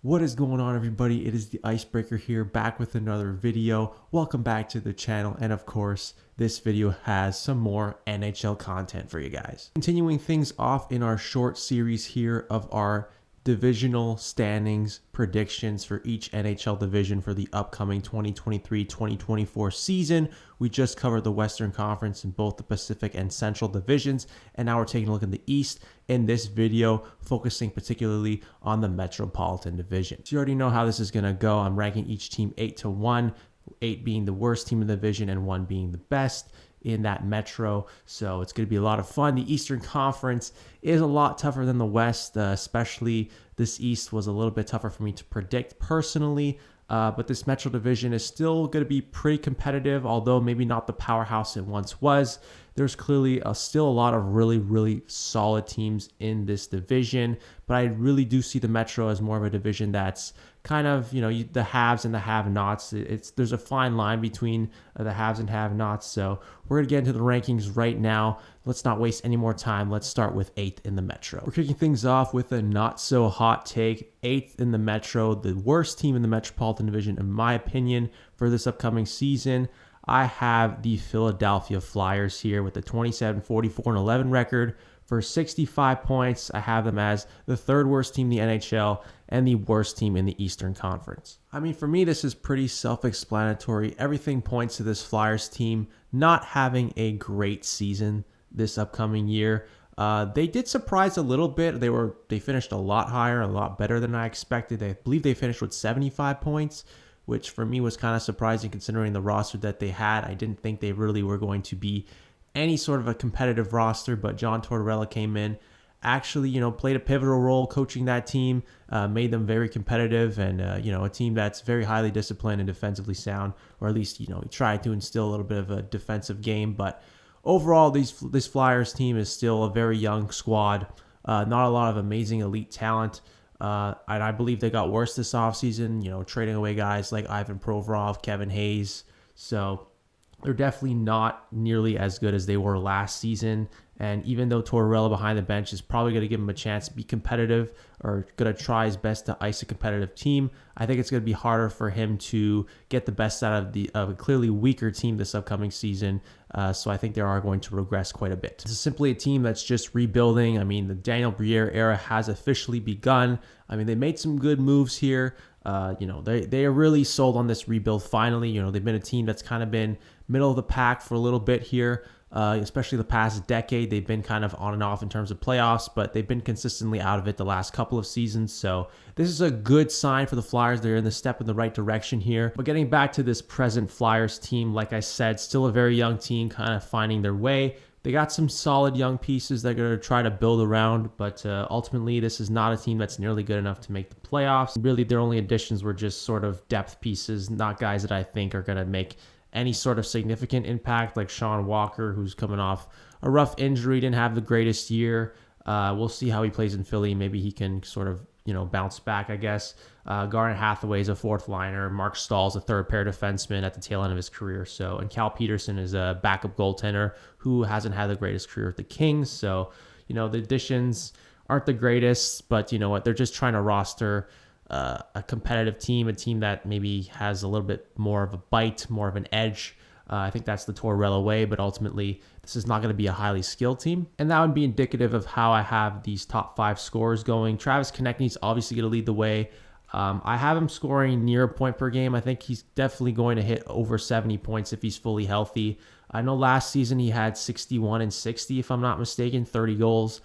What is going on, everybody? It is the Icebreaker here, back with another video. Welcome back to the channel, and of course this video has some more NHL content for you guys. Continuing things off in our short series here of our divisional standings predictions for each NHL division for the upcoming 2023-2024 season. We just covered the Western Conference in both the Pacific and Central divisions, and now we're taking a look at the East in this video, focusing particularly on the Metropolitan division. So you already know how this is going to go. I'm ranking each team 8-1, 8 being the worst team in the division and 1 being the best in that Metro. So it's going to be a lot of fun. The Eastern Conference is a lot tougher than the West, especially this East was a little bit tougher for me to predict personally. But this Metro division is still going to be pretty competitive, although maybe not the powerhouse it once was. There's clearly still a lot of really solid teams in this division, but I really do see the Metro as more of a division that's kind of, the haves and the have-nots. There's a fine line between the haves and have-nots. So we're going to get into the rankings right now. Let's not waste any more time. Let's start with 8th in the Metro. We're kicking things off with a not so hot take. 8th in the Metro, the worst team in the Metropolitan division, in my opinion, for this upcoming season. I have the Philadelphia Flyers here with a 27-44-11 record for 65 points. I have them as the third worst team in the NHL and the worst team in the Eastern Conference. I mean, for me, this is pretty self-explanatory. Everything points to this Flyers team not having a great season this upcoming year. They did surprise a little bit. They finished a lot higher, a lot better than I expected. I believe they finished with 75 points, which for me was kind of surprising considering the roster that they had. I didn't think they really were going to be any sort of a competitive roster, but John Tortorella came in, actually, played a pivotal role coaching that team, made them very competitive, and, a team that's very highly disciplined and defensively sound, or at least, he tried to instill a little bit of a defensive game. But overall, this Flyers team is still a very young squad, not a lot of amazing elite talent. And I believe they got worse this offseason, trading away guys like Ivan Provorov, Kevin Hayes. So they're definitely not nearly as good as they were last season. And even though Tortorella behind the bench is probably going to give him a chance to be competitive or going to try his best to ice a competitive team, I think it's going to be harder for him to get the best out of a clearly weaker team this upcoming season. So I think they are going to regress quite a bit. This is simply a team that's just rebuilding. I mean, the Daniel Briere era has officially begun. I mean, they made some good moves here. They are really sold on this rebuild finally. They've been a team that's kind of been middle of the pack for a little bit here. Especially the past decade, they've been kind of on and off in terms of playoffs, but they've been consistently out of it the last couple of seasons. So this is a good sign for the Flyers. They're in the step in the right direction here. But getting back to this present Flyers team, like I said, still a very young team, kind of finding their way. They got some solid young pieces they're going to try to build around, but ultimately this is not a team that's nearly good enough to make the playoffs. Really, their only additions were just sort of depth pieces, not guys that I think are going to make any sort of significant impact, like Sean Walker, who's coming off a rough injury, didn't have the greatest year. We'll see how he plays in Philly. Maybe he can sort of, bounce back, I guess. Garnet Hathaway is a fourth liner. Mark Stahl's a third pair defenseman at the tail end of his career. And Cal Peterson is a backup goaltender who hasn't had the greatest career at the Kings. So, the additions aren't the greatest, but you know what? They're just trying to roster a competitive team, a team that maybe has a little bit more of a bite, more of an edge. I think that's the Tortorella way, but ultimately this is not going to be a highly skilled team. And that would be indicative of how I have these top 5 scorers going. Travis Konecny's obviously going to lead the way. I have him scoring near a point per game. I think he's definitely going to hit over 70 points if he's fully healthy. I know last season he had 61 and 60, if I'm not mistaken, 30 goals.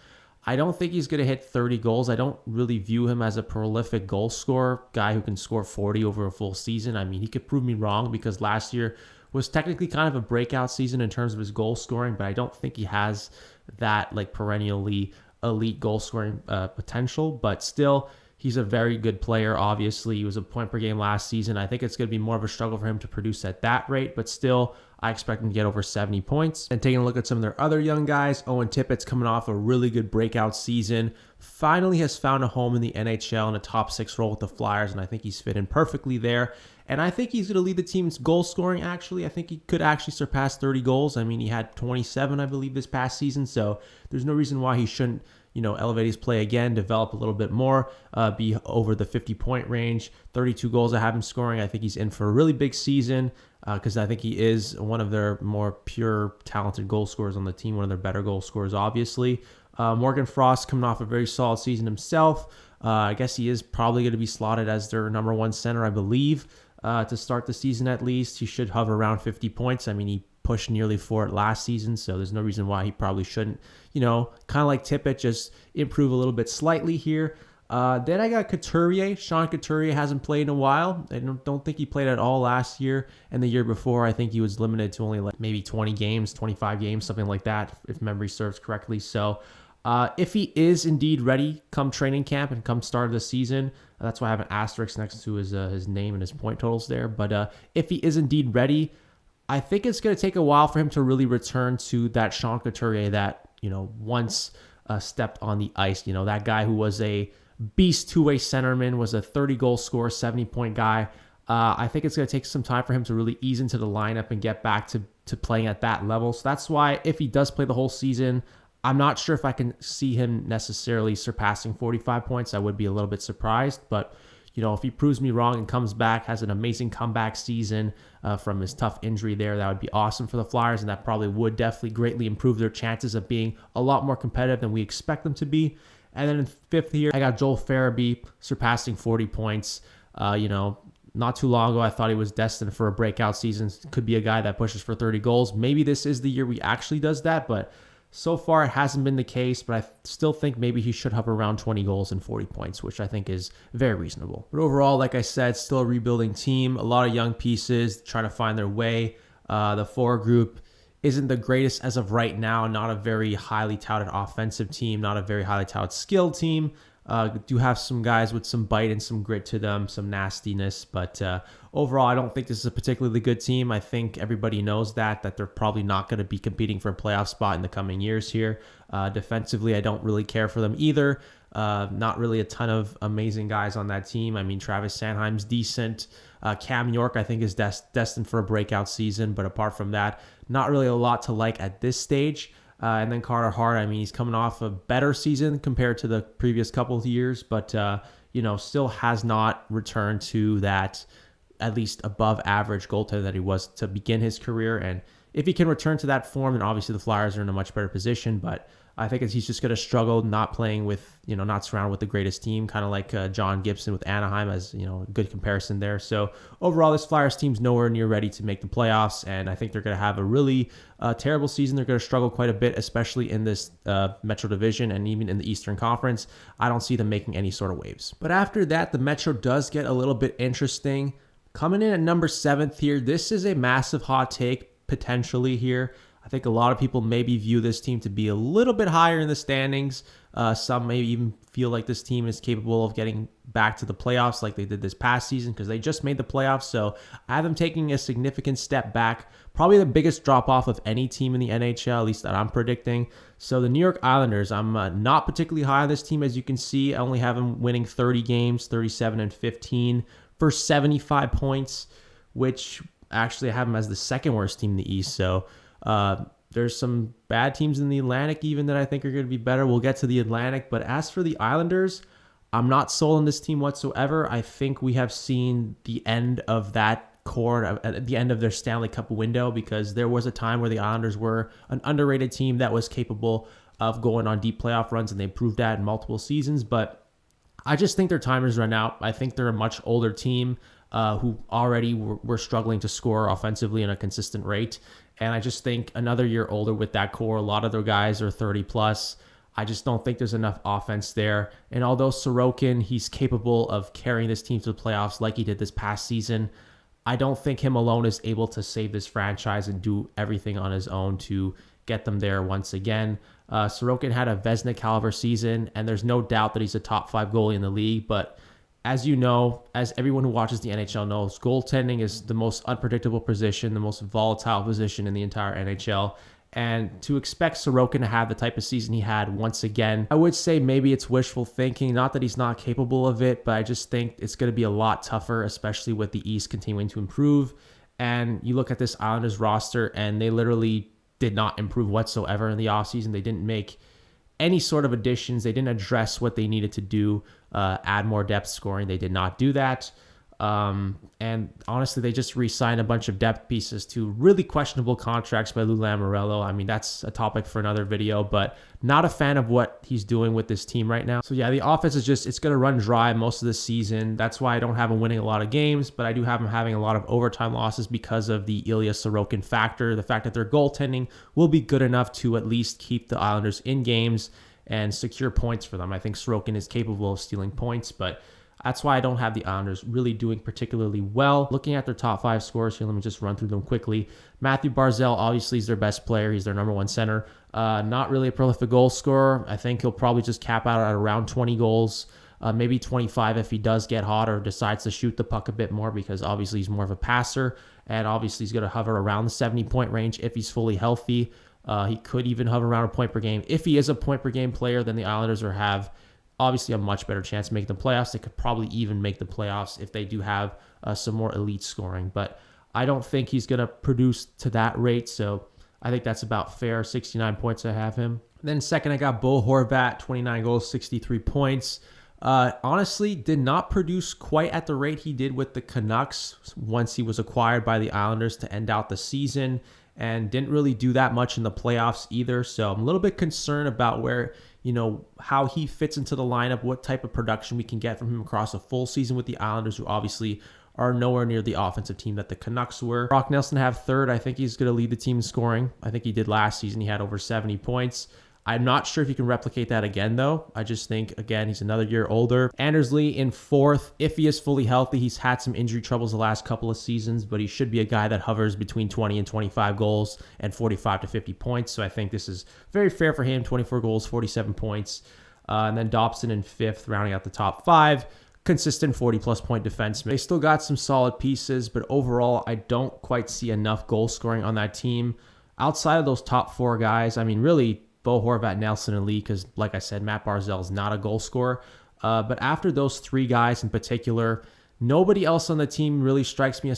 I don't think he's going to hit 30 goals. I don't really view him as a prolific goal scorer, guy who can score 40 over a full season. I mean, he could prove me wrong because last year was technically kind of a breakout season in terms of his goal scoring, but I don't think he has that perennially elite goal scoring potential. But still, he's a very good player. Obviously, he was a point per game last season. I think it's going to be more of a struggle for him to produce at that rate, but still, I expect him to get over 70 points. And taking a look at some of their other young guys, Owen Tippett's coming off a really good breakout season. Finally has found a home in the NHL in a top 6 role with the Flyers, and I think he's fit in perfectly there. And I think he's going to lead the team's goal scoring, actually. I think he could actually surpass 30 goals. I mean, he had 27, I believe, this past season, so there's no reason why he shouldn't elevate his play again, develop a little bit more, be over the 50-point range. 32 goals I have him scoring. I think he's in for a really big season because I think he is one of their more pure, talented goal scorers on the team, one of their better goal scorers, obviously. Morgan Frost coming off a very solid season himself. I guess he is probably going to be slotted as their number one center, I believe, to start the season at least. He should hover around 50 points. I mean, he pushed nearly for it last season, so there's no reason why he probably shouldn't, kind of like Tippett, just improve a little bit slightly here. Then I got Couturier. Sean Couturier hasn't played in a while. I don't think he played at all last year and the year before. I think he was limited to only like maybe 20 games, 25 games, something like that, if memory serves correctly. So if he is indeed ready come training camp and come start of the season, that's why I have an asterisk next to his name and his point totals there. But if he is indeed ready, I think it's going to take a while for him to really return to that Sean Couturier that, once stepped on the ice. That guy who was a beast two-way centerman, was a 30-goal scorer, 70-point guy. I think it's going to take some time for him to really ease into the lineup and get back to playing at that level. So that's why if he does play the whole season, I'm not sure if I can see him necessarily surpassing 45 points. I would be a little bit surprised, but if he proves me wrong and comes back, has an amazing comeback season from his tough injury there, that would be awesome for the Flyers, and that probably would definitely greatly improve their chances of being a lot more competitive than we expect them to be. And then in fifth here, I got Joel Farabee surpassing 40 points. Not too long ago, I thought he was destined for a breakout season. Could be a guy that pushes for 30 goals. Maybe this is the year he actually does that, but so far, it hasn't been the case, but I still think maybe he should hover around 20 goals and 40 points, which I think is very reasonable. But overall, like I said, still a rebuilding team, a lot of young pieces trying to find their way. The forward group isn't the greatest as of right now, not a very highly touted offensive team, not a very highly touted skilled team. Do have some guys with some bite and some grit to them, some nastiness, but overall, I don't think this is a particularly good team. I think everybody knows that they're probably not going to be competing for a playoff spot in the coming years here. Defensively, I don't really care for them either. Not really a ton of amazing guys on that team. I mean, Travis Sanheim's decent. Cam York, I think, is destined for a breakout season, but apart from that, not really a lot to like at this stage. And then Carter Hart, I mean, he's coming off a better season compared to the previous couple of years, but, still has not returned to that at least above average goaltender that he was to begin his career. And if he can return to that form, then obviously the Flyers are in a much better position, but I think he's just going to struggle not playing with, not surrounded with the greatest team, kind of like John Gibson with Anaheim as, a good comparison there. So overall, this Flyers team's nowhere near ready to make the playoffs, and I think they're going to have a really terrible season. They're going to struggle quite a bit, especially in this Metro Division and even in the Eastern Conference. I don't see them making any sort of waves. But after that, the Metro does get a little bit interesting. Coming in at number 7th here, this is a massive hot take potentially here. I think a lot of people maybe view this team to be a little bit higher in the standings. Some may even feel like this team is capable of getting back to the playoffs like they did this past season because they just made the playoffs. So I have them taking a significant step back, probably the biggest drop-off of any team in the NHL, at least that I'm predicting. So the New York Islanders, I'm not particularly high on this team. As you can see, I only have them winning 30 games, 37-15 for 75 points, which actually I have them as the second worst team in the East. So there's some bad teams in the Atlantic even that I think are going to be better. We'll get to the Atlantic. But as for the Islanders, I'm not sold on this team whatsoever. I think we have seen the end of that core at the end of their Stanley Cup window because there was a time where the Islanders were an underrated team that was capable of going on deep playoff runs, and they proved that in multiple seasons. But I just think their time has run out. I think they're a much older team who already were struggling to score offensively in a consistent rate. And I just think another year older with that core, a lot of their guys are 30 plus. I just don't think there's enough offense there. And although Sorokin, he's capable of carrying this team to the playoffs like he did this past season, I don't think him alone is able to save this franchise and do everything on his own to get them there once again. Sorokin had a Vezina caliber season, and there's no doubt that he's a top 5 goalie in the league, but as you know, as everyone who watches the NHL knows, goaltending is the most unpredictable position, the most volatile position in the entire NHL. And to expect Sorokin to have the type of season he had once again, I would say maybe it's wishful thinking. Not that he's not capable of it, but I just think it's going to be a lot tougher, especially with the East continuing to improve. And you look at this Islanders roster, and they literally did not improve whatsoever in the offseason. They didn't make any sort of additions. They didn't address what they needed to do, add more depth scoring. They did not do that. And honestly, they just re-signed a bunch of depth pieces to really questionable contracts by Lou Lamoriello. I mean, that's a topic for another video, but not a fan of what he's doing with this team right now. So yeah, the offense is just, it's going to run dry most of the season. That's why I don't have him winning a lot of games, but I do have him having a lot of overtime losses because of the Ilya Sorokin factor. The fact that their goaltending will be good enough to at least keep the Islanders in games and secure points for them. I think Sorokin is capable of stealing points, but that's why I don't have the Islanders really doing particularly well. Looking at their top 5 scorers here, let me just run through them quickly. Matthew Barzal obviously is their best player. He's their number 1 center. Not really a prolific goal scorer. I think he'll probably just cap out at around 20 goals, maybe 25 if he does get hot or decides to shoot the puck a bit more, because obviously he's more of a passer, and obviously he's going to hover around the 70-point range if he's fully healthy. He could even hover around a point per game. If he is a point per game player, then the Islanders will have obviously a much better chance of making the playoffs. They could probably even make the playoffs if they do have some more elite scoring. But I don't think he's going to produce to that rate, so I think that's about fair. 69 points I have him. Then second, I got Bo Horvat, 29 goals, 63 points. Honestly, did not produce quite at the rate he did with the Canucks once he was acquired by the Islanders to end out the season, and didn't really do that much in the playoffs either. So I'm a little bit concerned about where, how he fits into the lineup, what type of production we can get from him across a full season with the Islanders, who obviously are nowhere near the offensive team that the Canucks were. Brock Nelson have third. I think he's going to lead the team in scoring. I think he did last season. He had over 70 points. I'm not sure if he can replicate that again, though. I just think, again, he's another year older. Anders Lee in fourth. If he is fully healthy, he's had some injury troubles the last couple of seasons, but he should be a guy that hovers between 20 and 25 goals and 45 to 50 points. So I think this is very fair for him. 24 goals, 47 points. And then Dobson in fifth, rounding out the top 5. Consistent 40-plus point defenseman. They still got some solid pieces, but overall, I don't quite see enough goal scoring on that team. Outside of those top 4 guys, I mean, really, Bo Horvat, Nelson, and Lee, because like I said, Matt Barzal is not a goal scorer. But after those 3 guys in particular, nobody else on the team really strikes me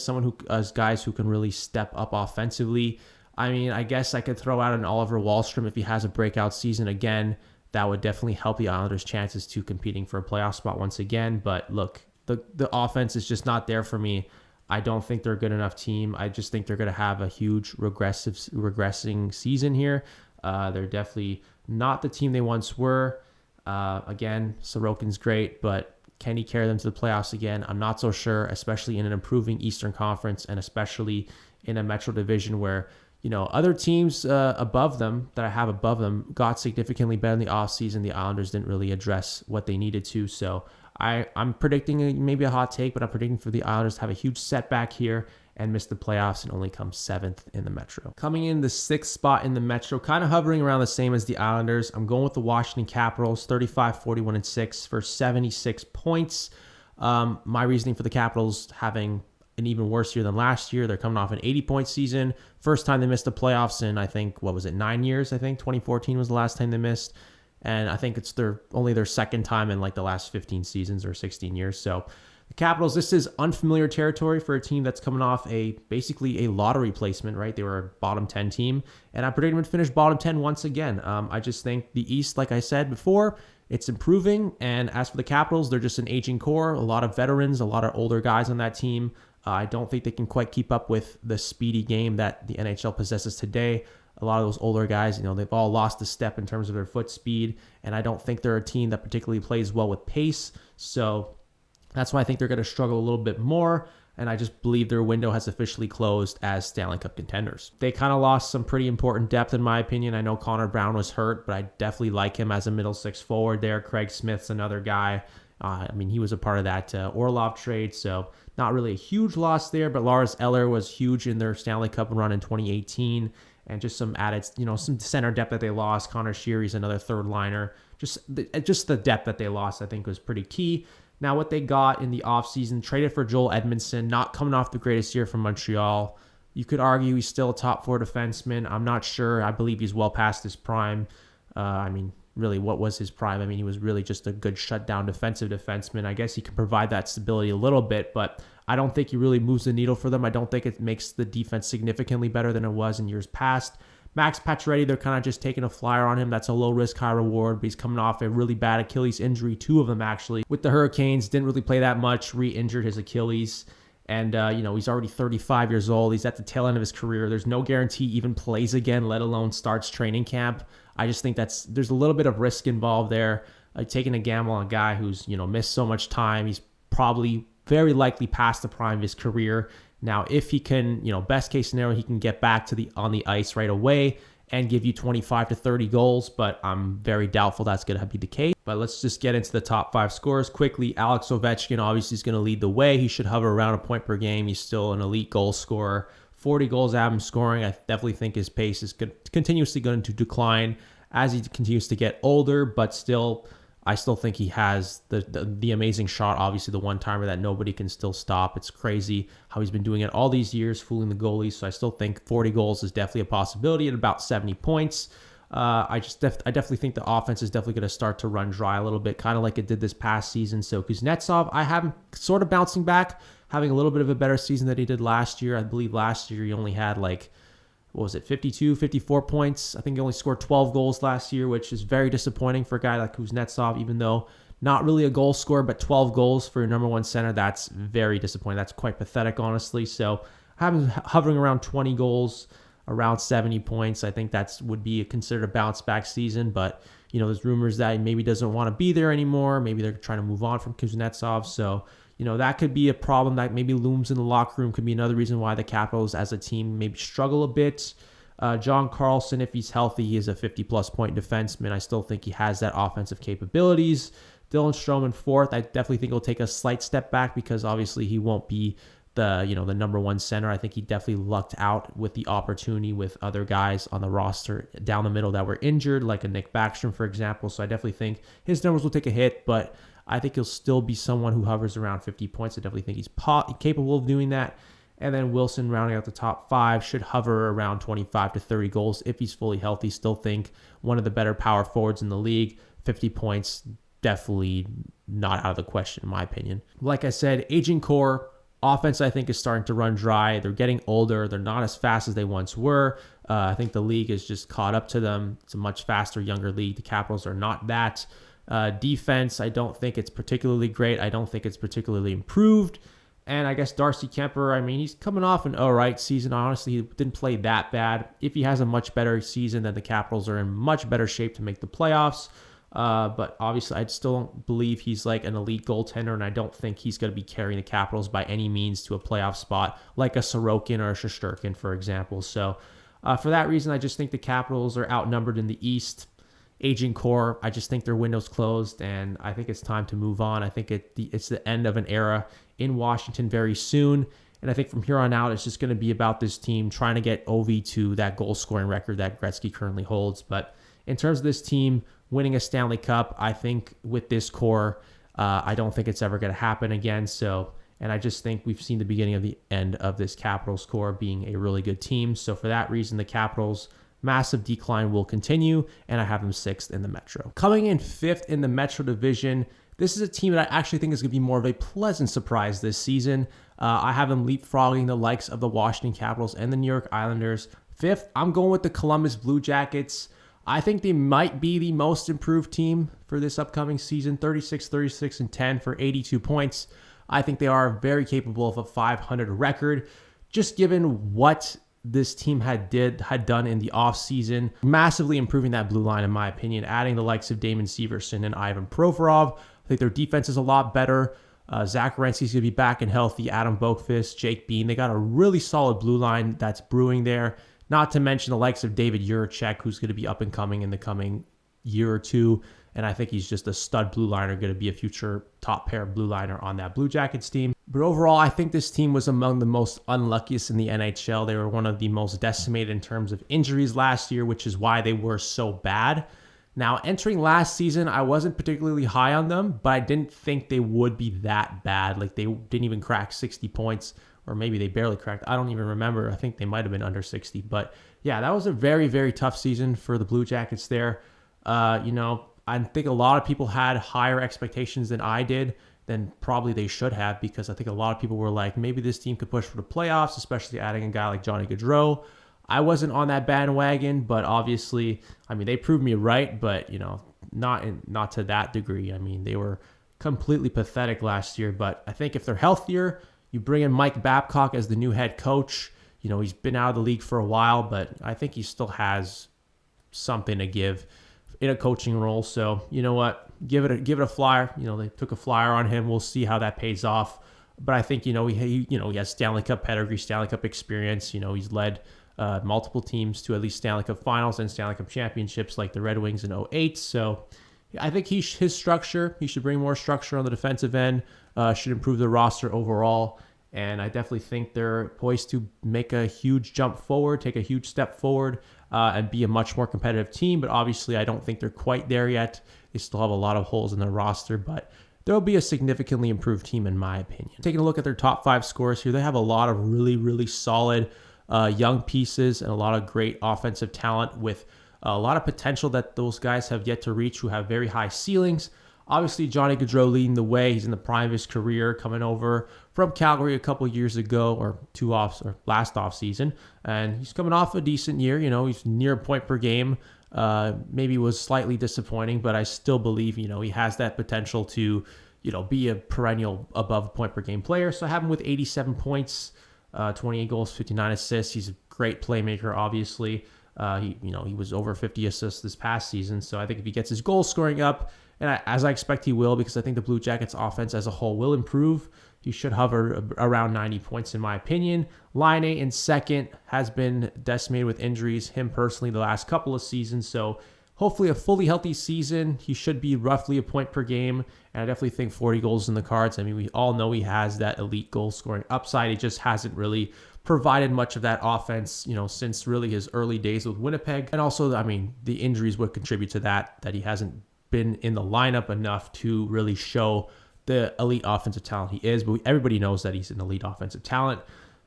as guys who can really step up offensively. I mean, I guess I could throw out an Oliver Wahlstrom if he has a breakout season again. That would definitely help the Islanders' chances to competing for a playoff spot once again. But look, the offense is just not there for me. I don't think they're a good enough team. I just think they're going to have a huge regressing season here. They're definitely not the team they once were. Again, Sorokin's great, but can he carry them to the playoffs again? I'm not so sure, especially in an improving Eastern Conference and especially in a Metro division where, other teams above them that I have above them got significantly better in the offseason. The Islanders didn't really address what they needed to. So I'm predicting maybe a hot take, but I'm predicting for the Islanders to have a huge setback here and miss the playoffs and only come 7th in the Metro. Coming in the 6th spot in the Metro, kind of hovering around the same as the Islanders. I'm going with the Washington Capitals, 35, 41, and 6 for 76 points. My reasoning for the Capitals having an even worse year than last year. They're coming off an 80-point season. First time they missed the playoffs in, I think, 9 years? I think 2014 was the last time they missed. And I think it's only their second time in like the last 15 seasons or 16 years. So the Capitals, this is unfamiliar territory for a team that's coming off basically a lottery placement, right? They were a bottom 10 team, and I predicted them to finish bottom 10 once again. I just think the East, like I said before, it's improving. And as for the Capitals, they're just an aging core, a lot of veterans, a lot of older guys on that team. I don't think they can quite keep up with the speedy game that the NHL possesses today. A lot of those older guys, they've all lost a step in terms of their foot speed, and I don't think they're a team that particularly plays well with pace. So that's why I think they're going to struggle a little bit more, and I just believe their window has officially closed as Stanley Cup contenders. They kind of lost some pretty important depth, in my opinion. I know Connor Brown was hurt, but I definitely like him as a middle 6 forward there. Craig Smith's another guy. He was a part of that Orlov trade, so not really a huge loss there, but Lars Eller was huge in their Stanley Cup run in 2018, and just some added, some center depth that they lost. Connor Sheary's another third liner. Just the depth that they lost, I think, was pretty key. Now, what they got in the offseason, traded for Joel Edmondson, not coming off the greatest year from Montreal. You could argue he's still a top 4 defenseman. I'm not sure. I believe he's well past his prime. Really, what was his prime? He was really just a good shutdown defensive defenseman. I guess he can provide that stability a little bit, but I don't think he really moves the needle for them. I don't think it makes the defense significantly better than it was in years past. Max Pacioretty, they're kind of just taking a flyer on him. That's a low risk, high reward, but he's coming off a really bad Achilles injury, 2 of them actually. With the Hurricanes, didn't really play that much, re-injured his Achilles. And, he's already 35 years old. He's at the tail end of his career. There's no guarantee he even plays again, let alone starts training camp. I just think there's a little bit of risk involved there. Taking a gamble on a guy who's, missed so much time. He's probably very likely past the prime of his career. Now, if he can, best case scenario, he can get back on the ice right away and give you 25 to 30 goals, but I'm very doubtful that's going to be the case. But let's just get into the top 5 scorers quickly. Alex Ovechkin obviously is going to lead the way. He should hover around a point per game. He's still an elite goal scorer. 40 goals out of him scoring. I definitely think his pace is continuously going to decline as he continues to get older, but still, I still think he has the amazing shot, obviously the one-timer that nobody can still stop. It's crazy how he's been doing it all these years, fooling the goalies. So I still think 40 goals is definitely a possibility at about 70 points. I definitely think the offense is definitely going to start to run dry a little bit, kind of like it did this past season. So Kuznetsov, I have him sort of bouncing back, having a little bit of a better season than he did last year. I believe last year he only had 52, 54 points. I think he only scored 12 goals last year, which is very disappointing for a guy like Kuznetsov, even though not really a goal scorer, but 12 goals for your number one center. That's very disappointing. That's quite pathetic, honestly. So having hovering around 20 goals, around 70 points, I think that would be considered a bounce back season. But, there's rumors that he maybe doesn't want to be there anymore. Maybe they're trying to move on from Kuznetsov. So, that could be a problem that maybe looms in the locker room. Could be another reason why the Capitals as a team maybe struggle a bit. John Carlson, if he's healthy, he is a 50-plus point defenseman. I still think he has that offensive capabilities. Dylan Strowman, 4th. I definitely think he'll take a slight step back because obviously he won't be the number one center. I think he definitely lucked out with the opportunity with other guys on the roster down the middle that were injured, like a Nick Backstrom, for example. So I definitely think his numbers will take a hit, but I think he'll still be someone who hovers around 50 points. I definitely think he's capable of doing that. And then Wilson, rounding out the top 5, should hover around 25 to 30 goals if he's fully healthy. Still think one of the better power forwards in the league. 50 points, definitely not out of the question, in my opinion. Like I said, aging core. Offense, I think, is starting to run dry. They're getting older. They're not as fast as they once were. I think the league is just caught up to them. It's a much faster, younger league. The Capitals are not that. Defense, I don't think it's particularly great. I don't think it's particularly improved. And I guess Darcy Kemper, he's coming off an all right season. Honestly, he didn't play that bad. If he has a much better season, then the Capitals are in much better shape to make the playoffs. But obviously, I still don't believe he's like an elite goaltender, and I don't think he's going to be carrying the Capitals by any means to a playoff spot like a Sorokin or a Shesterkin, for example. So for that reason, I just think the Capitals are outnumbered in the East. Aging core, I just think their window's closed, and I think it's time to move on. I think it's the end of an era in Washington very soon, and I think from here on out, it's just going to be about this team trying to get Ovi to that goal-scoring record that Gretzky currently holds. But in terms of this team winning a Stanley Cup, I think with this core, I don't think it's ever going to happen again. And I just think we've seen the beginning of the end of this Capitals core being a really good team. So for that reason, the Capitals' massive decline will continue, and I have them 6th in the Metro. Coming in 5th in the Metro Division, this is a team that I actually think is going to be more of a pleasant surprise this season. I have them leapfrogging the likes of the Washington Capitals and the New York Islanders. 5th, I'm going with the Columbus Blue Jackets. I think they might be the most improved team for this upcoming season. 36-10 for 82 points. I think they are very capable of a 500 record, just given what this team had done in the offseason, massively improving that blue line, in my opinion, adding the likes of Damon Severson and Ivan Provorov. I think their defense is a lot better. Zach Werenski's going to be back and healthy. Adam Boqvist, Jake Bean. They got a really solid blue line that's brewing there. Not to mention the likes of David Juracek, who's going to be up and coming in the coming year or two. And I think he's just a stud blue liner, going to be a future top pair blue liner on that Blue Jackets team. But overall, I think this team was among the most unluckiest in the NHL. They were one of the most decimated in terms of injuries last year, which is why they were so bad. Now, entering last season, I wasn't particularly high on them, but I didn't think they would be that bad. Like, they didn't even crack 60 points, or maybe they barely cracked. I don't even remember. I think they might have been under 60. But yeah, that was a very, very tough season for the Blue Jackets there. I think a lot of people had higher expectations than I did, than probably they should have, because I think a lot of people were like, maybe this team could push for the playoffs, especially adding a guy like Johnny Gaudreau. I wasn't on that bandwagon, but obviously, I mean, they proved me right, but not to that degree. I mean, they were completely pathetic last year, but I think if they're healthier, you bring in Mike Babcock as the new head coach. He's been out of the league for a while, but I think he still has something to give in a coaching role. So you know what? Give it a flyer. They took a flyer on him. We'll see how that pays off. But I think he has Stanley Cup pedigree, Stanley Cup experience. He's led multiple teams to at least Stanley Cup Finals and Stanley Cup championships, like the Red Wings in '08. So I think his structure. He should bring more structure on the defensive end. Should improve the roster overall. And I definitely think they're poised to make a huge jump forward, take a huge step forward, and be a much more competitive team. But obviously, I don't think they're quite there yet. They still have a lot of holes in their roster, but they'll be a significantly improved team, in my opinion. Taking a look at their top 5 scores here, they have a lot of really, really solid young pieces and a lot of great offensive talent with a lot of potential that those guys have yet to reach, who have very high ceilings. Obviously, Johnny Gaudreau leading the way. He's in the prime of his career, coming over from Calgary a couple years ago, or last off season, and he's coming off a decent year. He's near a point per game. Maybe was slightly disappointing, but I still believe he has that potential to be a perennial above point per game player. So I have him with 87 points, 28 goals, 59 assists. He's a great playmaker, obviously. He was over 50 assists this past season. So I think if he gets his goal scoring up, and as I expect he will, because I think the Blue Jackets offense as a whole will improve, he should hover around 90 points in my opinion. Line A in second has been decimated with injuries, him personally, the last couple of seasons. So hopefully a fully healthy season. He should be roughly a point per game. And I definitely think 40 goals in the cards. I mean, we all know he has that elite goal scoring upside. He just hasn't really provided much of that offense, since really his early days with Winnipeg. And also, I mean, the injuries would contribute to that he hasn't been in the lineup enough to really show the elite offensive talent he is. But everybody knows that he's an elite offensive talent.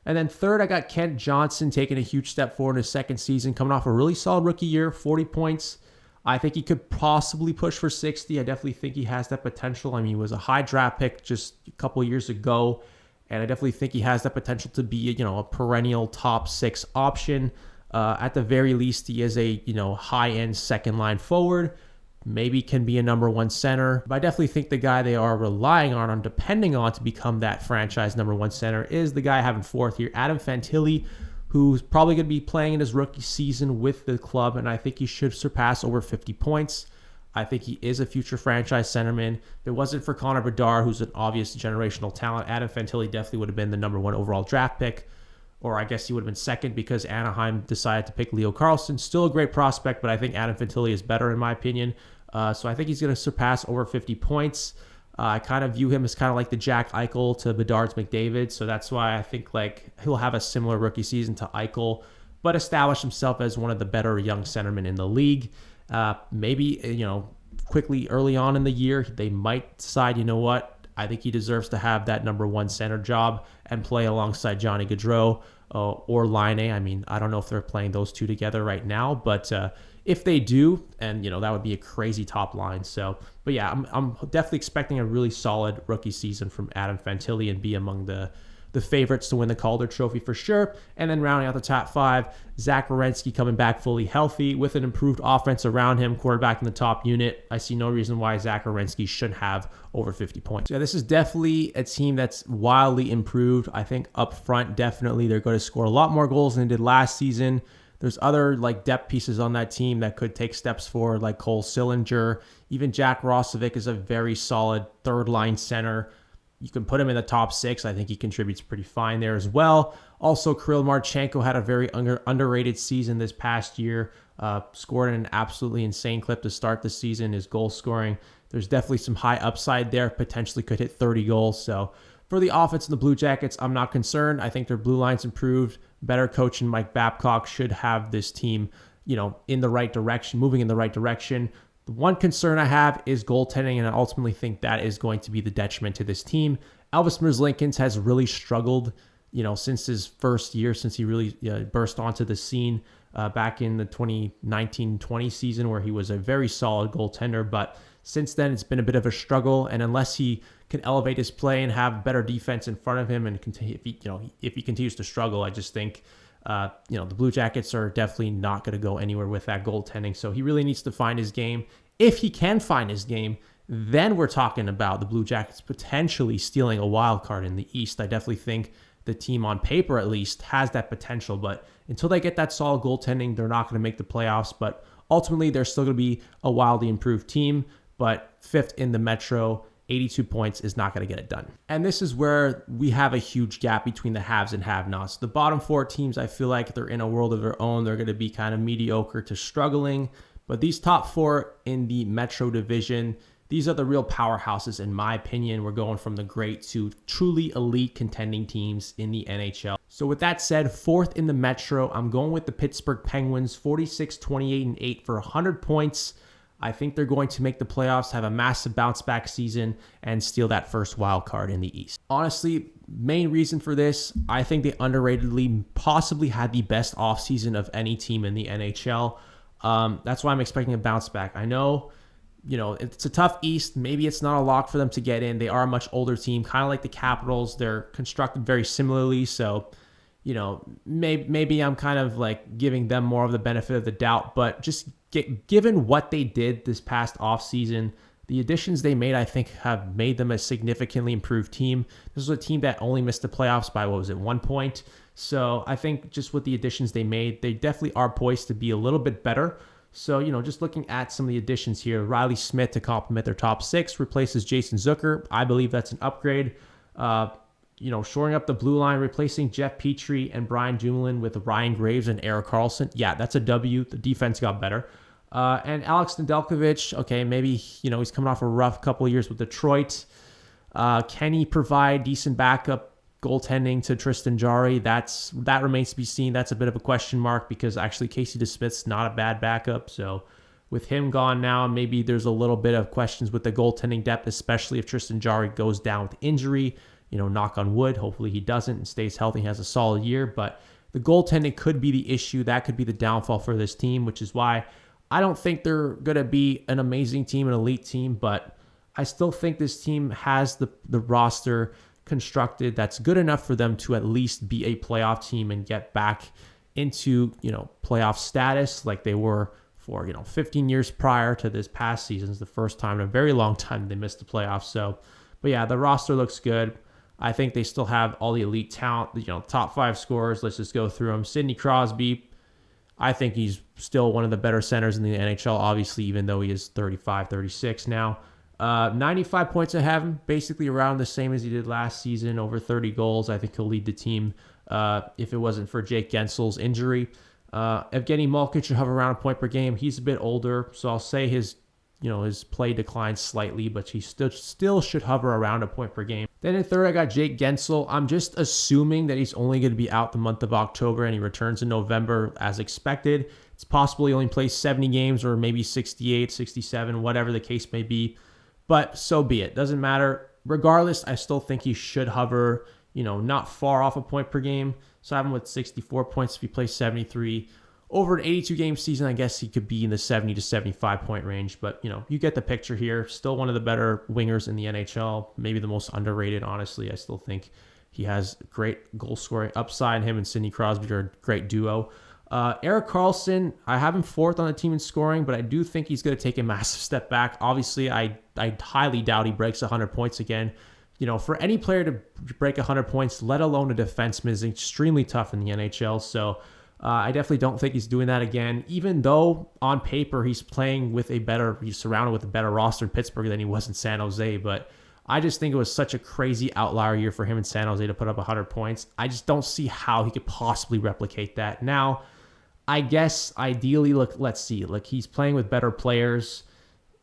And then third, I got Kent Johnson taking a huge step forward in his second season, coming off a really solid rookie year, 40 points. I think he could possibly push for 60. I definitely think he has that potential. I mean, he was a high draft pick just a couple of years ago, and I definitely think he has that potential to be, a perennial top 6 option. At the very least, he is a, high-end second line forward. Maybe can be a number 1 center. But I definitely think the guy they are relying on depending on to become that franchise number 1 center is the guy having fourth here, Adam Fantilli, who's probably going to be playing in his rookie season with the club, and I think he should surpass over 50 points. I think he is a future franchise centerman. If it wasn't for Connor Bedard, who's an obvious generational talent, Adam Fantilli definitely would have been the number 1 overall draft pick. Or I guess he would have been second because Anaheim decided to pick Leo Carlsson. Still a great prospect, but I think Adam Fantilli is better in my opinion. So I think he's going to surpass over 50 points. I kind of view him as kind of like the Jack Eichel to Bedard's McDavid. So that's why I think he'll have a similar rookie season to Eichel, but establish himself as one of the better young centermen in the league. Maybe, quickly early on in the year, they might decide, I think he deserves to have that number 1 center job and play alongside Johnny Gaudreau or Line A. I mean, I don't know if they're playing those two together right now, but if they do, and that would be a crazy top line. So, but yeah, I'm definitely expecting a really solid rookie season from Adam Fantilli and be among the favorites to win the Calder Trophy for sure. And then rounding out the top 5, Zach Werenski coming back fully healthy with an improved offense around him, quarterback in the top unit. I see no reason why Zach Werenski shouldn't have over 50 points. So yeah, this is definitely a team that's wildly improved. I think up front, definitely they're going to score a lot more goals than they did last season. There's other depth pieces on that team that could take steps forward, like Cole Sillinger. Even Jack Roslovic is a very solid third line center. You can put him in the top 6. I think he contributes pretty fine there as well. Also, Kirill Marchenko had a very underrated season this past year. Scored an absolutely insane clip to start the season. His goal scoring, there's definitely some high upside there. Potentially could hit 30 goals. So for the offense of the Blue Jackets, I'm not concerned. I think their blue line's improved. Better coach and Mike Babcock should have this team, in the right direction, moving in the right direction. The one concern I have is goaltending, and I ultimately think that is going to be the detriment to this team. Elvis Merzlikins has really struggled, since his first year, since he really burst onto the scene back in the 2019-20 season, where he was a very solid goaltender. But since then, it's been a bit of a struggle, and unless he can elevate his play and have better defense in front of him, and if he continues to struggle, I just think The Blue Jackets are definitely not going to go anywhere with that goaltending. So he really needs to find his game. If he can find his game, then we're talking about the Blue Jackets potentially stealing a wild card in the East. I definitely think the team on paper at least has that potential, but until they get that solid goaltending, they're not going to make the playoffs. But ultimately, they're still going to be a wildly improved team, but fifth in the Metro, 82 points is not going to get it done. And this is where we have a huge gap between the haves and have-nots. The bottom four teams, I feel like they're in a world of their own. They're going to be kind of mediocre to struggling. But these top four in the Metro division, these are the real powerhouses, in my opinion. We're going from the great to truly elite contending teams in the NHL. So with that said, fourth in the Metro, I'm going with the Pittsburgh Penguins, 46, 28, and 8 for 100 points. I think they're going to make the playoffs, have a massive bounce back season, and steal that first wild card in the East. Honestly, main reason for this, I think they underratedly possibly had the best offseason of any team in the NHL. That's why I'm expecting a bounce back. I know, it's a tough East. Maybe it's not a lock for them to get in. They are a much older team, kind of like the Capitals. They're constructed very similarly. So, maybe I'm kind of like giving them more of the benefit of the doubt, but just given what they did this past offseason, the additions they made, I think, have made them a significantly improved team. This was a team that only missed the playoffs by, 1 point? So I think just with the additions they made, they definitely are poised to be a little bit better. So, just looking at some of the additions here, Riley Smith to complement their top six replaces Jason Zucker. I believe that's an upgrade. Shoring up the blue line, replacing Jeff Petrie and Brian Dumoulin with Ryan Graves and Erik Karlsson. Yeah, that's a W. The defense got better. And Alex Nedeljkovic, okay, maybe, he's coming off a rough couple of years with Detroit. Can he provide decent backup goaltending to Tristan Jarry? That remains to be seen. That's a bit of a question mark because actually Casey DeSmith's not a bad backup. So with him gone now, maybe there's a little bit of questions with the goaltending depth, especially if Tristan Jarry goes down with injury. Knock on wood. Hopefully he doesn't and stays healthy, has a solid year. But the goaltending could be the issue. That could be the downfall for this team, which is why I don't think they're going to be an amazing team, an elite team. But I still think this team has the roster constructed that's good enough for them to at least be a playoff team and get back into, playoff status like they were for, 15 years prior to this past season. It's the first time in a very long time they missed the playoffs. So, but yeah, the roster looks good. I think they still have all the elite talent, top five scorers. Let's just go through them. Sidney Crosby, I think he's still one of the better centers in the NHL, obviously, even though he is 35, 36 now. 95 points ahead of him, basically around the same as he did last season, over 30 goals. I think he'll lead the team if it wasn't for Jake Gensel's injury. Evgeny Malkin should hover around a point per game. He's a bit older, so I'll say his play declines slightly, but he still should hover around a point per game. Then in third, I got Jake Gensel. I'm just assuming that he's only going to be out the month of October and he returns in November as expected. It's possible he only plays 70 games or maybe 68, 67, whatever the case may be. But so be it. Doesn't matter. Regardless, I still think he should hover, not far off a point per game. So I have him with 64 points if he plays 73. Over an 82-game season, I guess he could be in the 70 to 75-point range. But, you get the picture here. Still one of the better wingers in the NHL. Maybe the most underrated, honestly. I still think he has great goal-scoring upside. Him and Sidney Crosby are a great duo. Erik Karlsson, I have him fourth on the team in scoring, but I do think he's going to take a massive step back. Obviously, I highly doubt he breaks 100 points again. For any player to break 100 points, let alone a defenseman, is extremely tough in the NHL. So I definitely don't think he's doing that again, even though on paper he's surrounded with a better roster in Pittsburgh than he was in San Jose. But I just think it was such a crazy outlier year for him in San Jose to put up 100 points. I just don't see how he could possibly replicate that. Now, I guess ideally, let's see. He's playing with better players.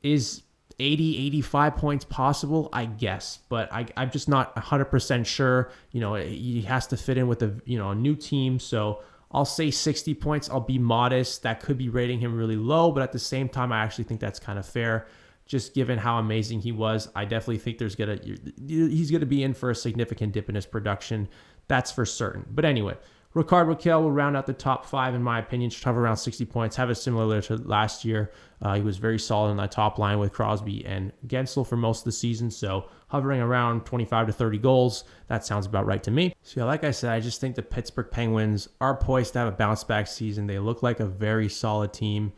Is 80, 85 points possible? I guess, but I'm just not 100% sure. He has to fit in with a new team. So I'll say 60 points. I'll be modest. That could be rating him really low, but at the same time, I actually think that's kind of fair. Just given how amazing he was, I definitely think he's gonna be in for a significant dip in his production. That's for certain. But anyway, Ricard Raquel will round out the top 5 in my opinion. Should have around 60 points. Have it similar to last year. He was very solid in that top line with Crosby and Gensel for most of the season. So hovering around 25 to 30 goals. That sounds about right to me. So yeah, like I said, I just think the Pittsburgh Penguins are poised to have a bounce back season. They look like a very solid team.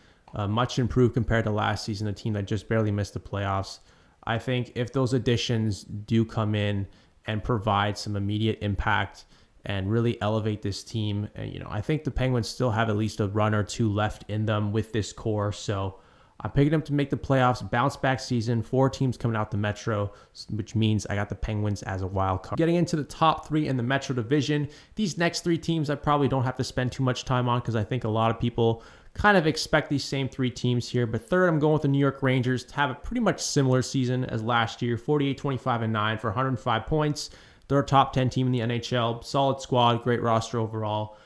Much improved compared to last season, a team that just barely missed the playoffs. I think if those additions do come in and provide some immediate impact and really elevate this team, and I think the Penguins still have at least a run or two left in them with this core. So I'm picking them to make the playoffs, bounce back season, 4 teams coming out the Metro, which means I got the Penguins as a wild card. Getting into the top 3 in the Metro division, these next 3 teams I probably don't have to spend too much time on because I think a lot of people kind of expect these same 3 teams here. But third, I'm going with the New York Rangers to have a pretty much similar season as last year, 48, 25, and 9 for 105 points. They're a top 10 team in the NHL. Solid squad, great roster overall.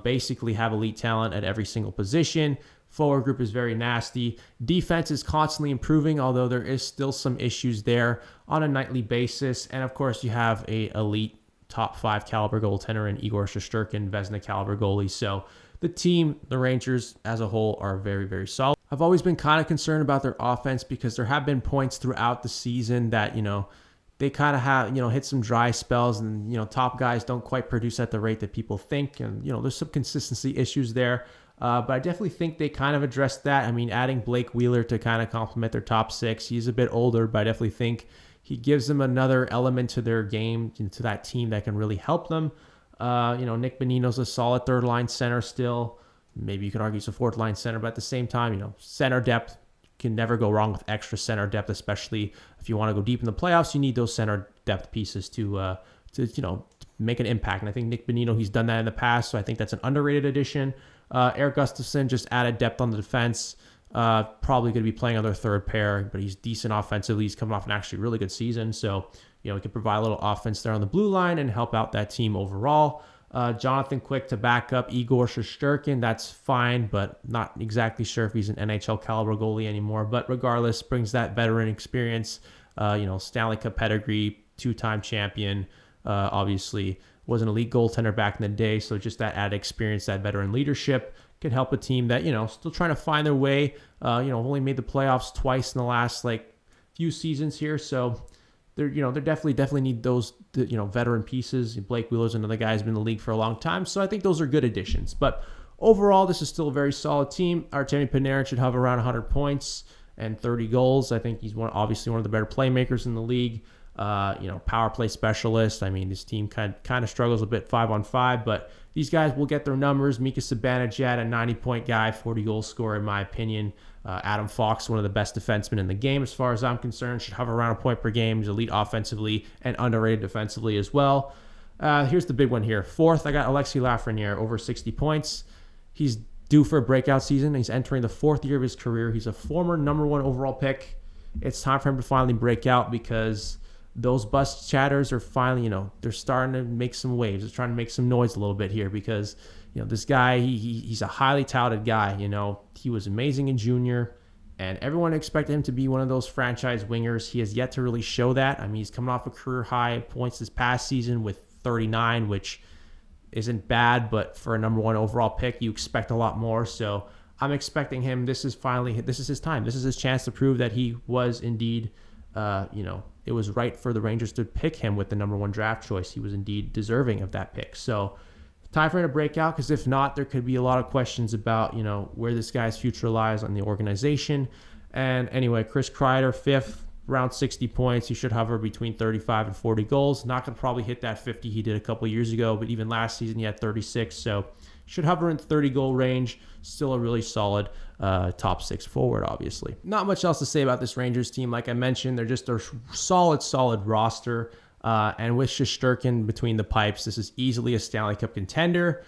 Basically have elite talent at every single position. Forward group is very nasty. Defense is constantly improving, although there is still some issues there on a nightly basis. And of course, you have a elite top 5 caliber goaltender in Igor Shesterkin, Vezina caliber goalie. So the team, the Rangers as a whole, are very, very solid. I've always been kind of concerned about their offense because there have been points throughout the season that, they kind of have, hit some dry spells and, top guys don't quite produce at the rate that people think. And, there's some consistency issues there. But I definitely think they kind of addressed that. I mean, adding Blake Wheeler to kind of complement their top 6. He's a bit older, but I definitely think he gives them another element to their game, to that team that can really help them. Nick Bonino's a solid third line center still. Maybe you could argue he's a fourth line center, but at the same time, center depth, can never go wrong with extra center depth, especially if you want to go deep in the playoffs. You need those center depth pieces to make an impact. And I think Nick Bonino, he's done that in the past, so I think that's an underrated addition. Eric Gustafsson just added depth on the defense. Probably going to be playing on their third pair, but he's decent offensively. He's coming off an actually really good season, so he can provide a little offense there on the blue line and help out that team overall. Jonathan Quick to back up Igor Shesterkin. That's fine, but not exactly sure if he's an NHL caliber goalie anymore. But regardless, brings that veteran experience, Stanley Cup pedigree, 2-time champion, obviously was an elite goaltender back in the day. So just that added experience, that veteran leadership can help a team that, still trying to find their way, only made the playoffs twice in the last few seasons here. So they're definitely need those, veteran pieces. Blake Wheeler's another guy who's been in the league for a long time. So I think those are good additions. But overall, this is still a very solid team. Artemi Panarin should have around 100 points and 30 goals. I think he's obviously one of the better playmakers in the league. Power play specialist. I mean, this team kind of struggles a bit 5-on-5, but these guys will get their numbers. Mika Zibanejad, a 90-point guy, 40-goal scorer, in my opinion. Adam Fox, one of the best defensemen in the game as far as I'm concerned, should have around a point per game. He's elite offensively and underrated defensively as well. Here's the big one here. Fourth, I got Alexis Lafreniere, over 60 points. He's due for a breakout season. He's entering the 4th year of his career. He's a former number 1 overall pick. It's time for him to finally break out because those bust chatters are finally, they're starting to make some waves. They're trying to make some noise a little bit here because, this guy, he's a highly touted guy. He was amazing in junior, and everyone expected him to be one of those franchise wingers. He has yet to really show that. I mean, he's coming off a career high points this past season with 39, which isn't bad, but for a number 1 overall pick, you expect a lot more. So I'm expecting him. This is his time. This is his chance to prove that he was indeed, it was right for the Rangers to pick him with the number 1 draft choice. He was indeed deserving of that pick. So time for him to break out, because if not, there could be a lot of questions about, where this guy's future lies on the organization. And anyway, Chris Kreider, 5th, around 60 points. He should hover between 35 and 40 goals. Not going to probably hit that 50 he did a couple years ago, but even last season he had 36. So should hover in the 30-goal range. Still a really solid top 6 forward, obviously. Not much else to say about this Rangers team. Like I mentioned, they're just a solid roster. And with Shesterkin between the pipes, this is easily a Stanley Cup contender.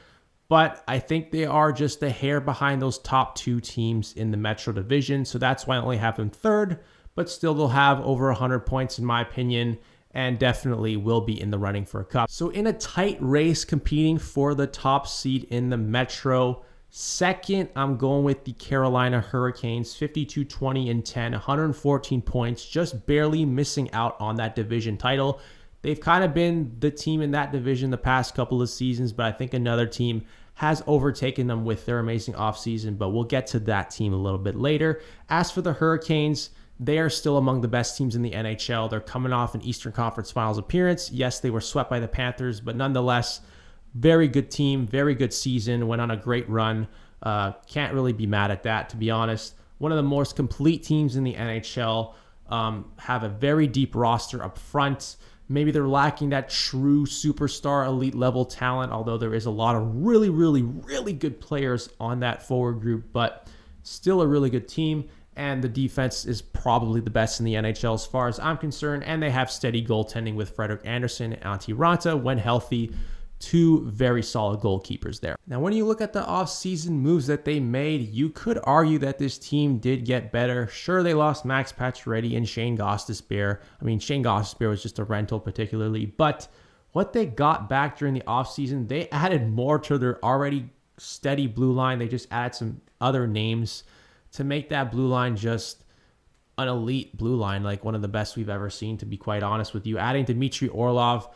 But I think they are just a hair behind those top 2 teams in the Metro Division. So that's why I only have them 3rd. But still, they'll have over 100 points, in my opinion, and definitely will be in the running for a cup. So in a tight race competing for the top seed in the Metro, 2nd, I'm going with the Carolina Hurricanes, 52-20-10, 114 points, just barely missing out on that division title. they've kind of been the team in that division the past couple of seasons, but I think another team has overtaken them with their amazing offseason, but we'll get to that team a little bit later. As for the Hurricanes, they are still among the best teams in the NHL. They're coming off an Eastern Conference Finals appearance. Yes, they were swept by the Panthers, but nonetheless, very good team, very good season, went on a great run. Can't really be mad at that, to be honest. One of the most complete teams in the NHL, have a very deep roster up front. Maybe they're lacking that true superstar elite level talent, although there is a lot of really, really, really good players on that forward group, but still a really good team. And the defense is probably the best in the NHL as far as I'm concerned. And they have steady goaltending with Frederik Andersen and Antti Raanta when healthy. Two very solid goalkeepers there. Now, when you look at the offseason moves that they made, you could argue that this team did get better. Sure, they lost Max Pacioretty and Shane Gostisbehere. I mean, Shane Gostisbehere was just a rental particularly, but what they got back during the offseason, they added more to their already steady blue line. They just added some other names to make that blue line just an elite blue line, like one of the best we've ever seen, to be quite honest with you. Adding Dmitry Orlov,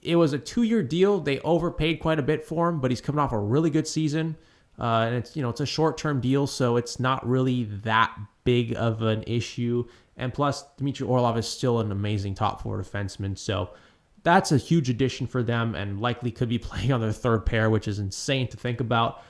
it was a 2-year deal. They overpaid quite a bit for him, but he's coming off a really good season. And it's a short-term deal, so it's not really that big of an issue. And plus, Dmitry Orlov is still an amazing top four defenseman. So that's a huge addition for them and likely could be playing on their third pair, which is insane to think about.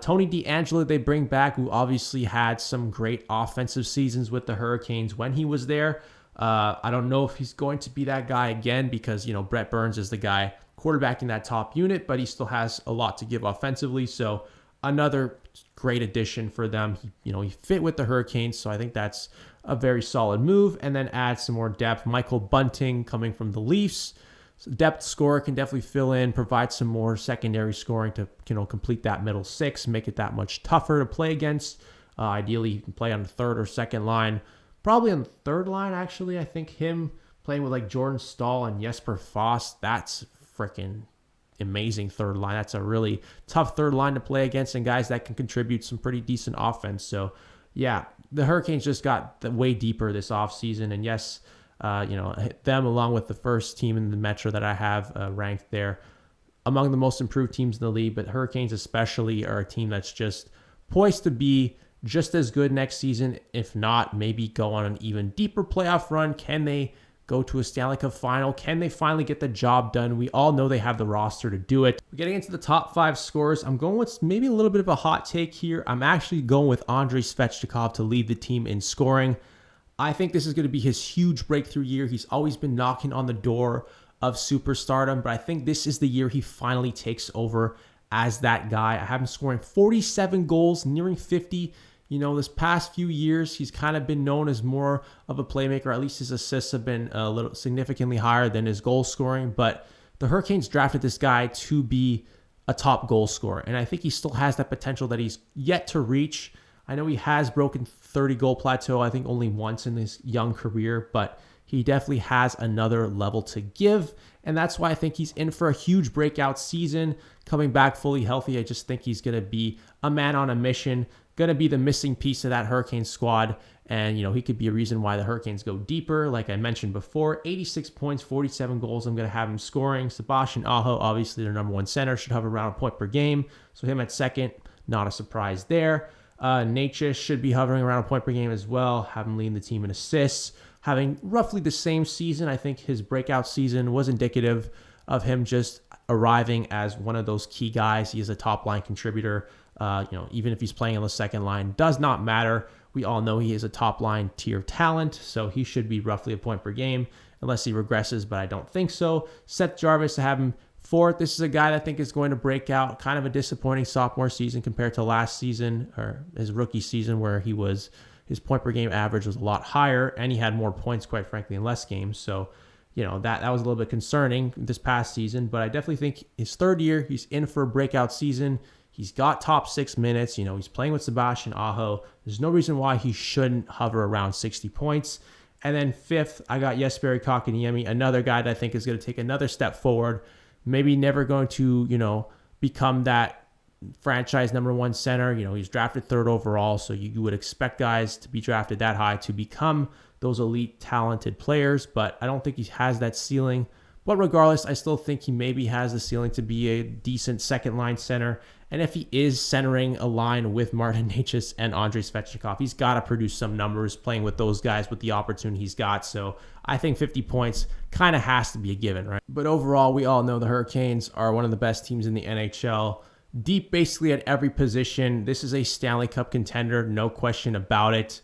Tony DeAngelo they bring back, who obviously had some great offensive seasons with the Hurricanes when he was there. I don't know if he's going to be that guy again because, Brett Burns is the guy quarterbacking that top unit, but he still has a lot to give offensively. So another great addition for them. He fit with the Hurricanes, so I think that's a very solid move. And then add some more depth. Michael Bunting coming from the Leafs. So depth scorer, can definitely fill in, provide some more secondary scoring to complete that middle six, make it that much tougher to play against. Ideally, you can play on the third or second line. Probably on the third line, actually. I think him playing with like Jordan Staal and Jesper Foss, that's freaking amazing third line. That's a really tough third line to play against and guys that can contribute some pretty decent offense. So, yeah, the Hurricanes just got way deeper this offseason. And yes, them along with the first team in the Metro that I have ranked there among the most improved teams in the league. But Hurricanes especially are a team that's just poised to be just as good next season, if not maybe go on an even deeper playoff run. Can they go to a Stanley Cup final? Can they finally get the job done? We all know they have the roster to do it. We're getting into the top 5 scorers. I'm going with maybe a little bit of a hot take here. I'm actually going with Andrei Svechnikov to lead the team in scoring. I think this is going to be his huge breakthrough year. He's always been knocking on the door of superstardom, but I think this is the year he finally takes over as that guy. I have him scoring 47 goals, nearing 50. This past few years, he's kind of been known as more of a playmaker. At least his assists have been a little significantly higher than his goal scoring. But the Hurricanes drafted this guy to be a top goal scorer. And I think he still has that potential that he's yet to reach. I know he has broken 30-goal plateau, I think only once in his young career. But he definitely has another level to give. And that's why I think he's in for a huge breakout season. Coming back fully healthy, I just think he's going to be a man on a mission. Going to be the missing piece of that Hurricane squad. And, he could be a reason why the Hurricanes go deeper. Like I mentioned before, 86 points, 47 goals. I'm going to have him scoring. Sebastian Aho, obviously their number one center, should hover around a point per game. So him at second, not a surprise there. Natchez should be hovering around a point per game as well. Have him leading the team in assists. Having roughly the same season. I think his breakout season was indicative of him just arriving as one of those key guys. He is a top line contributor. Even if he's playing on the second line, does not matter. We all know he is a top line tier talent, so he should be roughly a point per game unless he regresses, but I don't think so. Seth Jarvis, to have him fourth. This is a guy that I think is going to break out. Kind of a disappointing sophomore season compared to last season or his rookie season where his point per game average was a lot higher and he had more points, quite frankly, in less games. So, that was a little bit concerning this past season, but I definitely think his third year, he's in for a breakout season. He's got top 6 minutes. He's playing with Sebastian Aho. There's no reason why he shouldn't hover around 60 points. And then fifth, I got Jesperi Kotkaniemi, another guy that I think is going to take another step forward. Maybe never going to, become that franchise number one center. He's drafted third overall, so you would expect guys to be drafted that high to become those elite talented players, but I don't think he has that ceiling. But regardless, I still think he maybe has the ceiling to be a decent second line center. And if he is centering a line with Martin Necas and Andrei Svechnikov, he's got to produce some numbers playing with those guys with the opportunity he's got. So I think 50 points kind of has to be a given, right? But overall, we all know the Hurricanes are one of the best teams in the NHL. Deep basically at every position. This is a Stanley Cup contender, no question about it.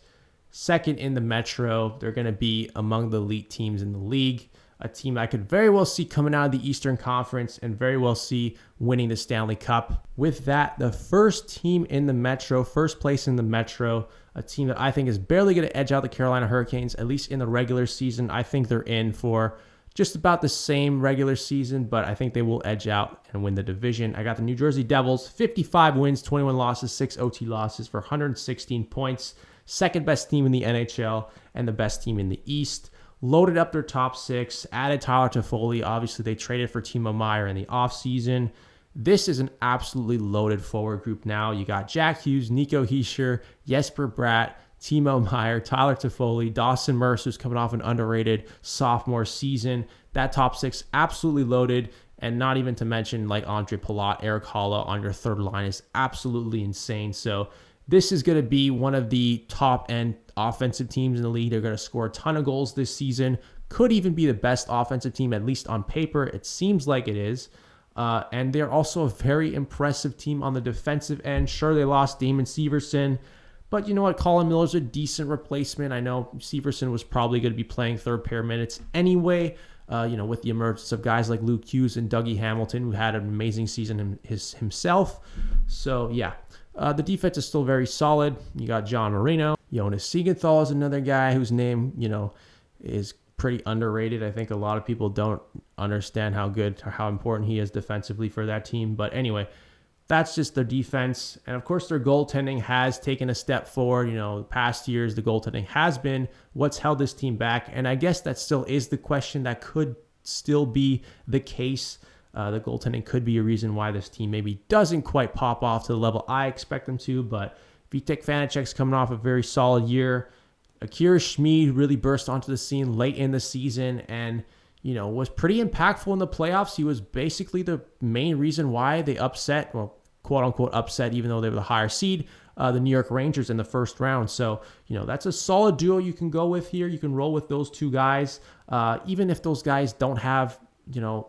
Second in the Metro. They're going to be among the elite teams in the league. A team I could very well see coming out of the Eastern Conference and very well see winning the Stanley Cup. With that, the first team in the Metro, first place in the Metro, a team that I think is barely going to edge out the Carolina Hurricanes, at least in the regular season. I think they're in for just about the same regular season, but I think they will edge out and win the division. I got the New Jersey Devils, 55 wins, 21 losses, 6 OT losses for 116 points. Second best team in the NHL and the best team in the East. Loaded up their top six, added Tyler Toffoli. Obviously, they traded for Timo Meier in the offseason. This is an absolutely loaded forward group now. You got Jack Hughes, Nico Hischier, Jesper Bratt, Timo Meier, Tyler Toffoli, Dawson Mercer, who's coming off an underrated sophomore season. That top six absolutely loaded, and not even to mention like Andre Palat, Eric Holla on your third line is absolutely insane. So this is going to be one of the top-end offensive teams in the league. They're going to score a ton of goals this season. Could even be the best offensive team, at least on paper. It seems like it is. And they're also a very impressive team on the defensive end. Sure, they lost Damon Severson, but you know what? Colin Miller's a decent replacement. I know Severson was probably going to be playing third pair minutes anyway, with the emergence of guys like Luke Hughes and Dougie Hamilton, who had an amazing season himself. So, yeah. The defense is still very solid. You got John Marino. Jonas Siegenthaler is another guy whose name, is pretty underrated. I think a lot of people don't understand how good or how important he is defensively for that team. But anyway, that's just their defense. And of course, their goaltending has taken a step forward. The past years, the goaltending has been what's held this team back. And I guess that still is the question that could still be the case. The goaltending could be a reason why this team maybe doesn't quite pop off to the level I expect them to. But Vitek Vanacek's coming off a very solid year. Akira Schmid really burst onto the scene late in the season and, was pretty impactful in the playoffs. He was basically the main reason why they upset, well, quote unquote upset, even though they were the higher seed, the New York Rangers in the first round. So, that's a solid duo you can go with here. You can roll with those two guys, even if those guys don't have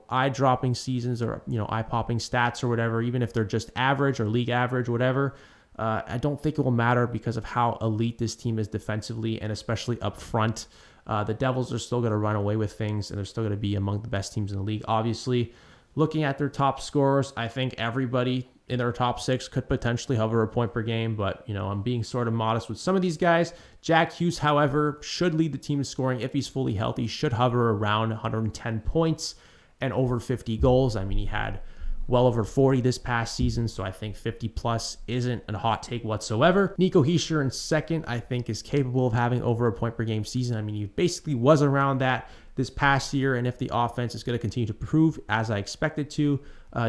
eye-dropping seasons or, eye-popping stats or whatever, even if they're just average or league average, whatever, I don't think it will matter because of how elite this team is defensively and especially up front. The Devils are still going to run away with things, and they're still going to be among the best teams in the league. Obviously, looking at their top scorers, I think everybody in their top six could potentially hover a point per game, but, I'm being sort of modest with some of these guys. Jack Hughes, however, should lead the team in scoring if he's fully healthy, should hover around 110 points and over 50 goals. I mean, he had well over 40 this past season, so I think 50 plus isn't a hot take whatsoever. Nico Hischier in second, I think, is capable of having over a point per game season. I mean, he basically was around that this past year, and if the offense is going to continue to improve as I expect it to,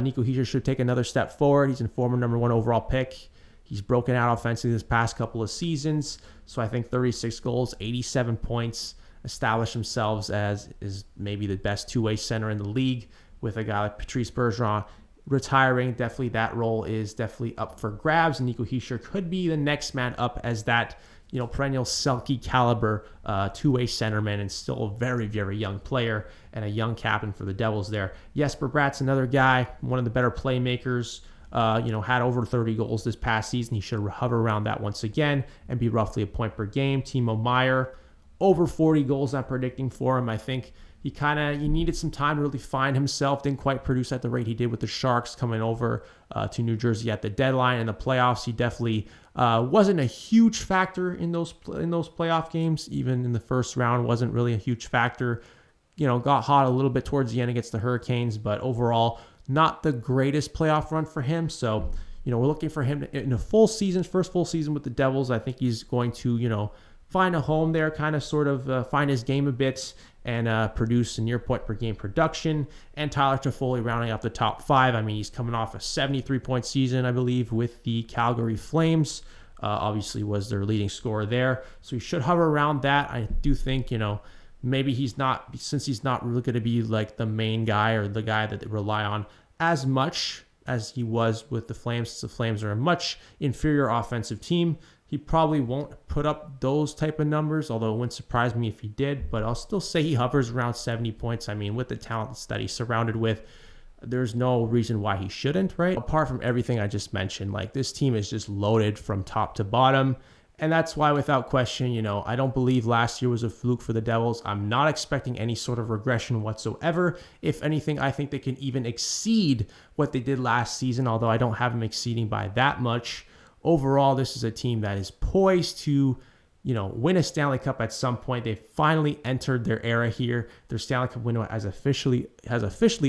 Nico Hischier should take another step forward. He's a former number 1 overall pick. He's broken out offensively this past couple of seasons, so I think 36 goals, 87 points, establish themselves as is maybe the best two-way center in the league with a guy like Patrice Bergeron retiring. Definitely that role is definitely up for grabs. Nico Hischier could be the next man up as that, perennial Selke caliber two-way centerman and still a very, very young player and a young captain for the Devils there. Jesper Bratt's another guy, one of the better playmakers, had over 30 goals this past season. He should hover around that once again and be roughly a point per game. Timo Meier, over 40 goals I'm predicting for him. I think he needed some time to really find himself. Didn't quite produce at the rate he did with the Sharks coming over to New Jersey at the deadline. In the playoffs, he definitely wasn't a huge factor in those playoff games. Even in the first round, wasn't really a huge factor. Got hot a little bit towards the end against the Hurricanes, but overall, not the greatest playoff run for him. So, we're looking for him in a first full season with the Devils. I think he's going to, find a home there, kind of sort of find his game a bit and produce a near point per game production. And Tyler Toffoli rounding up the top 5. I mean, he's coming off a 73-point season, I believe, with the Calgary Flames. Obviously was their leading scorer there. So he should hover around that. I do think, maybe since he's not really going to be like the main guy or the guy that they rely on as much as he was with the Flames. The Flames are a much inferior offensive team. He probably won't put up those type of numbers, although it wouldn't surprise me if he did, but I'll still say he hovers around 70 points. I mean, with the talent that he's surrounded with, there's no reason why he shouldn't, right? Apart from everything I just mentioned, like this team is just loaded from top to bottom. And that's why, without question, I don't believe last year was a fluke for the Devils. I'm not expecting any sort of regression whatsoever. If anything, I think they can even exceed what they did last season, although I don't have them exceeding by that much. Overall, this is a team that is poised to, win a Stanley Cup at some point. They finally entered their era here. Their Stanley Cup window has officially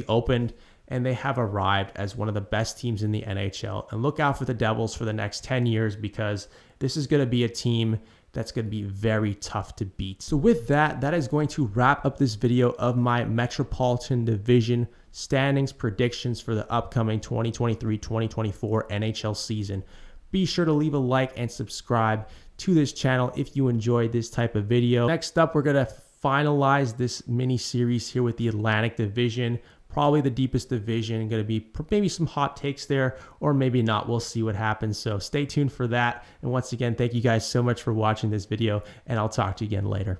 opened, and they have arrived as one of the best teams in the NHL. And look out for the Devils for the next 10 years, because this is going to be a team that's going to be very tough to beat. So with that is going to wrap up this video of my Metropolitan Division standings predictions for the upcoming 2023-2024 NHL season. Be sure to leave a like and subscribe to this channel if you enjoyed this type of video. Next up, we're going to finalize this mini series here with the Atlantic Division. Probably the deepest division. Going to be maybe some hot takes there, or maybe not. We'll see what happens. So stay tuned for that. And once again, thank you guys so much for watching this video, and I'll talk to you again later.